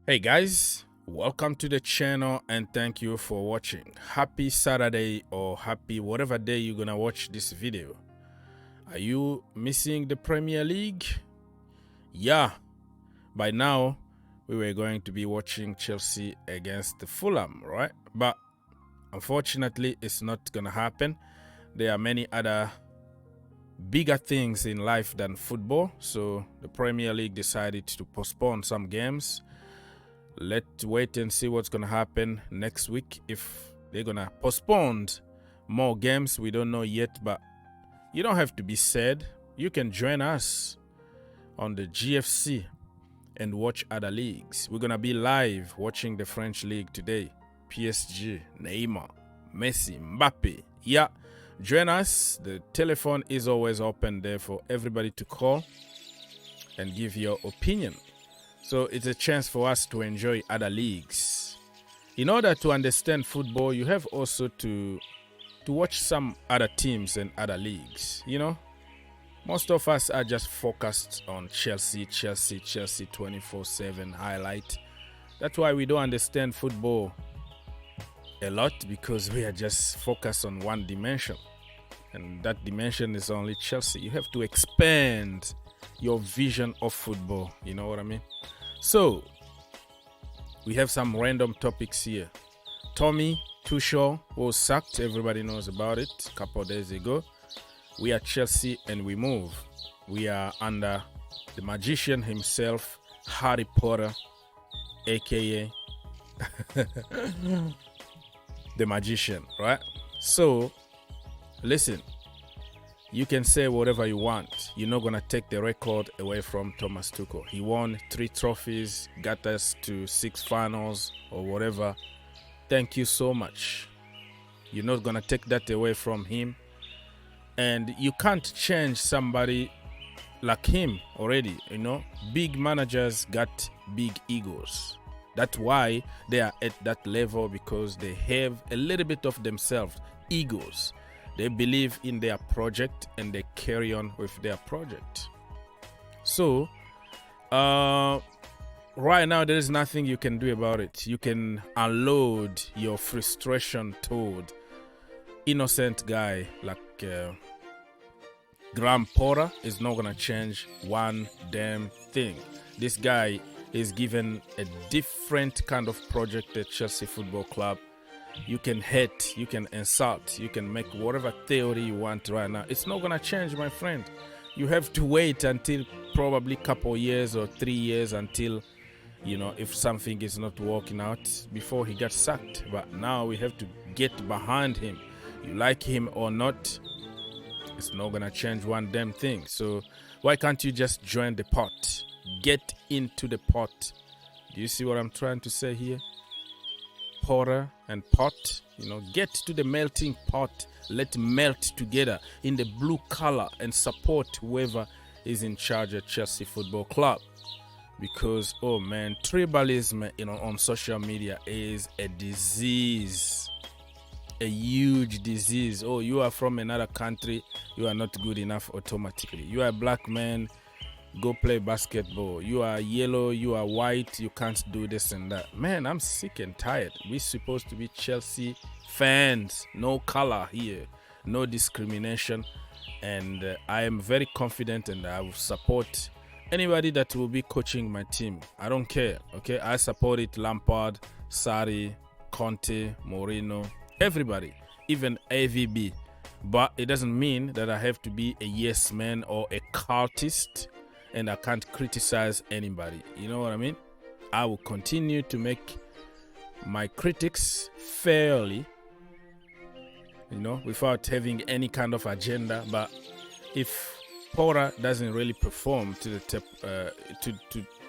Hey guys, welcome to the channel and thank you for watching. Happy Saturday or happy whatever day you're gonna watch this video. Are you missing the Premier League? Yeah, by now we were going to be watching Chelsea against the Fulham, right? But unfortunately it's not gonna happen. There are many other bigger things in life than football, so the Premier League decided to postpone some games. Let's wait and see what's going to happen next week. If they're going to postpone more games, we don't know yet, but you don't have to be sad. You can join us on the GFC and watch other leagues. We're going to be live watching the French league today. PSG, Neymar, Messi, Mbappe. Yeah, join us. The telephone is always open there for everybody to call and give your opinion. So it's a chance for us to enjoy other leagues. In order to understand football, you have also to watch some other teams and other leagues. You know, most of us are just focused on Chelsea 24/7 highlight. That's why we don't understand football a lot, because we are just focused on one dimension. And that dimension is only Chelsea. You have to expand your vision of football. You know what I mean? So, we have some random topics here. Tuchel was sacked. Everybody knows about it a couple of days ago. We are Chelsea and we move. We are under the magician himself, Harry Potter, aka the magician, right? So, listen. You can say whatever you want. You're not going to take the record away from Thomas Tuchel. He won 3 trophies, got us to 6 finals or whatever. Thank you so much. You're not going to take that away from him. And you can't change somebody like him already, you know. Big managers got big egos. That's why they are at that level, because they have a little bit of themselves, egos. They believe in their project and they carry on with their project. So, right now there is nothing you can do about it. You can unload your frustration toward innocent guy like Graham Potter. Is not gonna change one damn thing. This guy is given a different kind of project at Chelsea Football Club. You can hate, you can insult, you can make whatever theory you want right now. It's not going to change, my friend. You have to wait until probably a couple years or 3 years until, you know, if something is not working out before he gets sacked. But now we have to get behind him. You like him or not, it's not going to change one damn thing. So why can't you just join the pot? Get into the pot. Do you see what I'm trying to say here? Potter and pot, you know, get to the melting pot. Let's melt together in the blue color and support whoever is in charge at Chelsea Football Club. Because, oh man, tribalism, you know, on social media is a disease, a huge disease. Oh, you are from another country, you are not good enough automatically. You are a black man, go play basketball. You are yellow, you are white, you can't do this and that. Man, I'm sick and tired. We're supposed to be Chelsea fans. No color here, no discrimination. And I am very confident and I will support anybody that will be coaching my team. I don't care, okay? I support it. Lampard, Sarri, Conte, Mourinho, everybody, even AVB. But it doesn't mean that I have to be a yes man or a cultist and I can't criticize anybody. You know what I mean? I will continue to make my critics fairly, you know, without having any kind of agenda. But if Potter doesn't really perform to the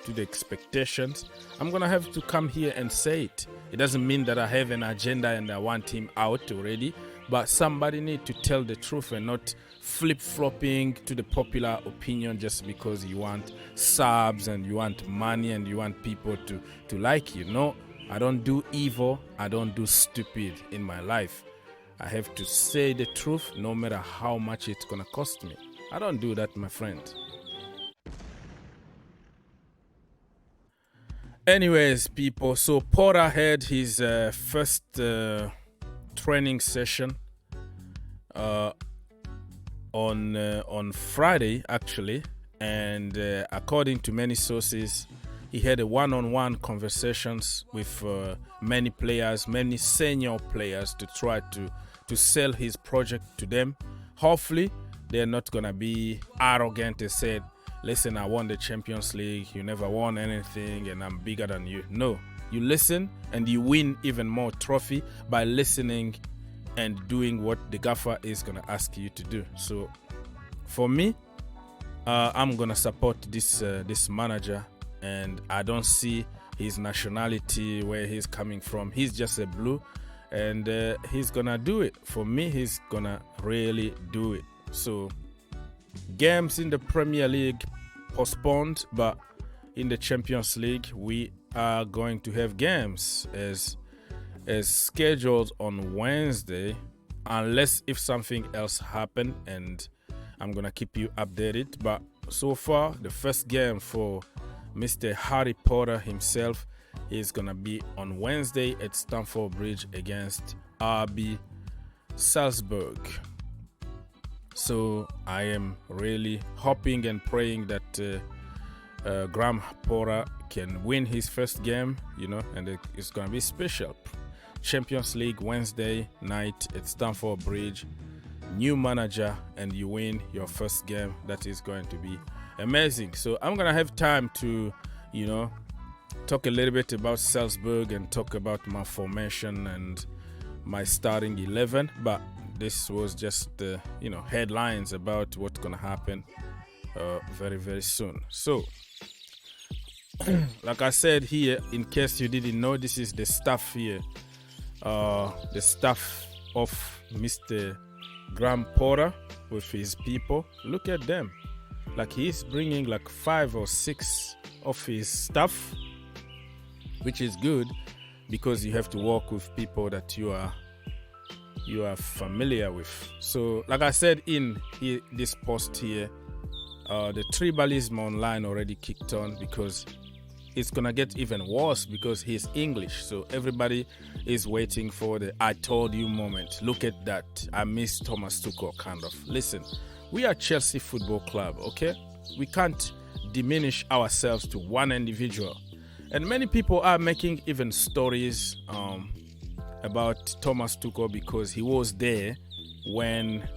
to the expectations, I'm gonna have to come here and say it. It doesn't mean that I have an agenda and I want him out already, but somebody need to tell the truth and not flip-flopping to the popular opinion just because you want subs and you want money and you want people to like you. No, I don't do evil, I don't do stupid in my life. I have to say the truth no matter how much it's gonna cost me. I don't do that, my friend. Anyways, people, so Porter had his first training session on Friday, actually, and according to many sources, he had a one-on-one conversations with many players, many senior players, to try to sell his project to them. Hopefully, they're not gonna be arrogant and said, listen, I won the Champions League, you never won anything, and I'm bigger than you. No, you listen and you win even more trophy by listening and doing what the gaffer is gonna ask you to do. So for me, I'm gonna support this manager, and I don't see his nationality, where he's coming from. He's just a blue, and he's gonna do it. For me, he's gonna really do it. So games in the Premier League postponed, but in the Champions League we are going to have games as scheduled on Wednesday, unless if something else happen, and I'm gonna keep you updated. But so far, the first game for Mr. Harry Potter himself is gonna be on Wednesday at Stamford Bridge against RB Salzburg. So I am really hoping and praying that Graham Potter can win his first game, and it's going to be special. Champions League Wednesday night at Stamford Bridge, new manager, and you win your first game. That is going to be amazing. So I'm going to have time to, talk a little bit about Salzburg and talk about my formation and my starting 11, but this was just headlines about what's gonna happen very, very soon. So like I said here, in case you didn't know, this is the staff here, the staff of Mr. Graham Potter with his people. Look at them, like he's bringing like 5 or 6 of his staff, which is good because you have to work with people that you are familiar with. So like I said in this post here, the tribalism online already kicked on, because it's gonna get even worse because he's English, so everybody is waiting for the I told you moment. Look at that, I miss Thomas Tuchel kind of. Listen, we are Chelsea Football Club, okay? We can't diminish ourselves to one individual, and many people are making even stories about Thomas Tuchel because he was there when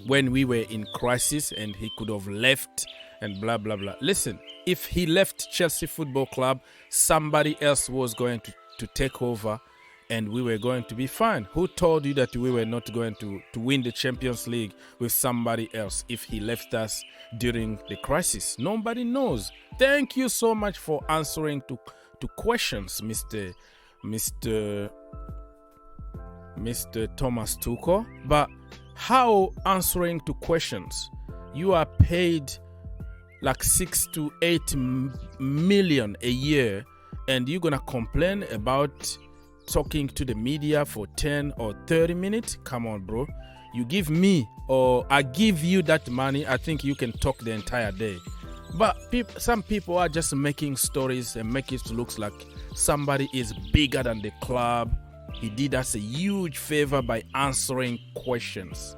we were in crisis and he could have left and blah blah blah. Listen, if he left Chelsea Football Club, somebody else was going to take over and we were going to be fine. Who told you that we were not going to win the Champions League with somebody else if he left us during the crisis? Nobody knows. Thank you so much for answering to questions, Mr. Thomas Tuchel. But how answering to questions? You are paid like 6 to 8 million a year, and you're gonna complain about talking to the media for 10 or 30 minutes? Come on, bro. You give me, or I give you that money, I think you can talk the entire day. But some people are just making stories and make it look like somebody is bigger than the club. He did us a huge favor by answering questions.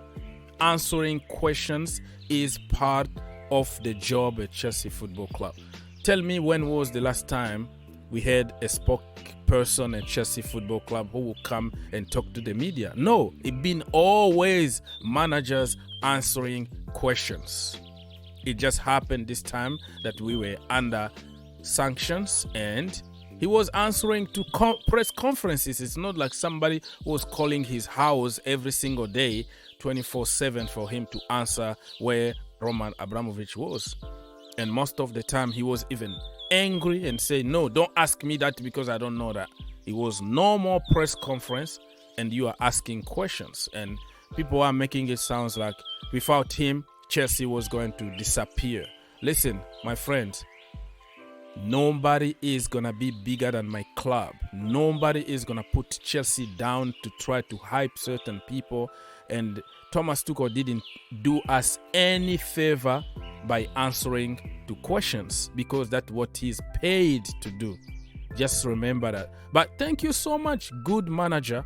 Answering questions is part of the job at Chelsea Football Club. Tell me, when was the last time we had a spokesperson at Chelsea Football Club who will come and talk to the media? No, it's been always managers answering questions. It just happened this time that we were under sanctions and he was answering to press conferences. It's not like somebody was calling his house every single day 24/7 for him to answer where Roman Abramovich was. And most of the time he was even angry and say, no, don't ask me that because I don't know that. It was no more press conference and you are asking questions, and people are making it sound like without him Chelsea was going to disappear. Listen, my friends, nobody is gonna be bigger than my club. Nobody is gonna put Chelsea down to try to hype certain people, and Thomas Tuchel didn't do us any favor by answering to questions, because that's what he's paid to do. Just remember that. But thank you so much, good manager,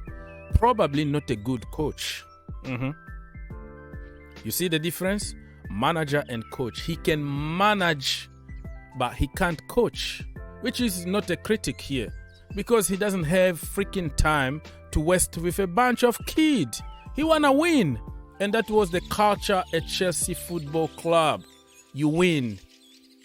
probably not a good coach. You see the difference? Manager and coach. He can manage, but he can't coach, which is not a critic here, because he doesn't have freaking time to waste with a bunch of kids. He wanna win, and that was the culture at Chelsea Football Club. You win,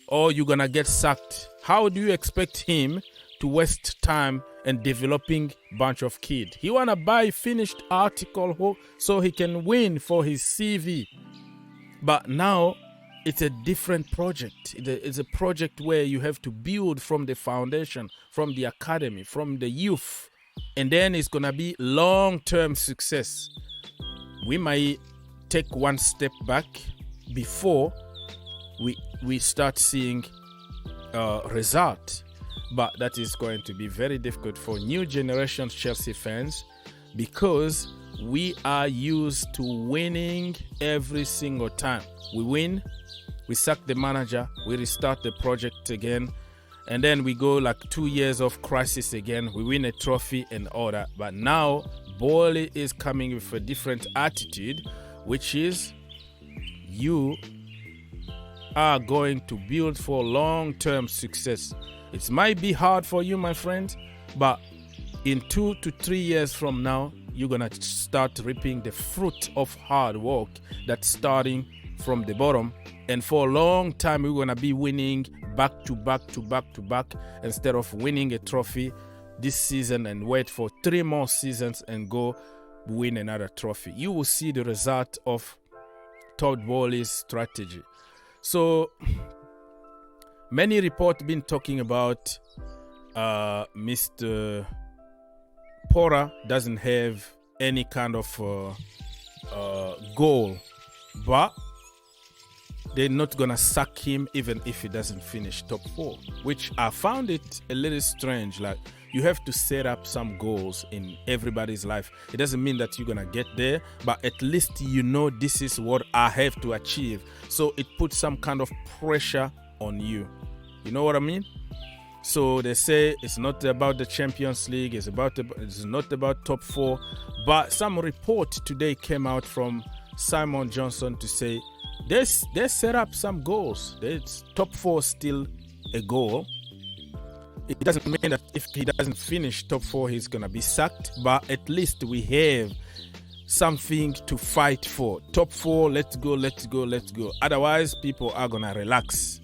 or you're gonna get sacked. How do you expect him to waste time and developing bunch of kids? He wanna buy finished article so he can win for his CV. But now it's a different project. It's a project where you have to build from the foundation, from the academy, from the youth, and then it's gonna be long-term success. We might take one step back before we start seeing result, but that is going to be very difficult for new generation Chelsea fans, because we are used to winning every single time. We win, we sack the manager, we restart the project again, and then we go like 2 years of crisis again. We win a trophy and all that. But now Boehly is coming with a different attitude, which is you are going to build for long-term success. It might be hard for you, my friend, but in 2 to 3 years from now, you're gonna start reaping the fruit of hard work that's starting from the bottom. And for a long time, we're gonna be winning back to back to back to back, instead of winning a trophy this season and wait for 3 more seasons and go win another trophy. You will see the result of Todd Boehly's strategy. So many reports been talking about Mr. Porra doesn't have any kind of goal, but they're not gonna sack him even if he doesn't finish top 4, which I found it a little strange. Like, you have to set up some goals in everybody's life. It doesn't mean that you're gonna get there, but at least you know this is what I have to achieve. So it puts some kind of pressure on you. You know what I mean? So they say it's not about the Champions League, it's not about top 4, but some report today came out from Simon Johnson to say they set up some goals. It's top 4 still a goal. It doesn't mean that if he doesn't finish top 4, he's gonna be sacked, but at least we have something to fight for. Top 4, let's go, let's go, let's go. Otherwise, people are gonna relax.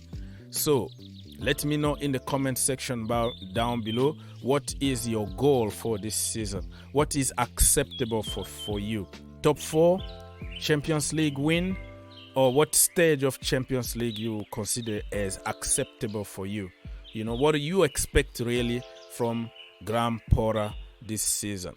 So let me know in the comment section down below, what is your goal for this season? What is acceptable for you? Top 4, Champions League win, or what stage of Champions League you consider as acceptable for you? You know, what do you expect really from Graham Porra this season?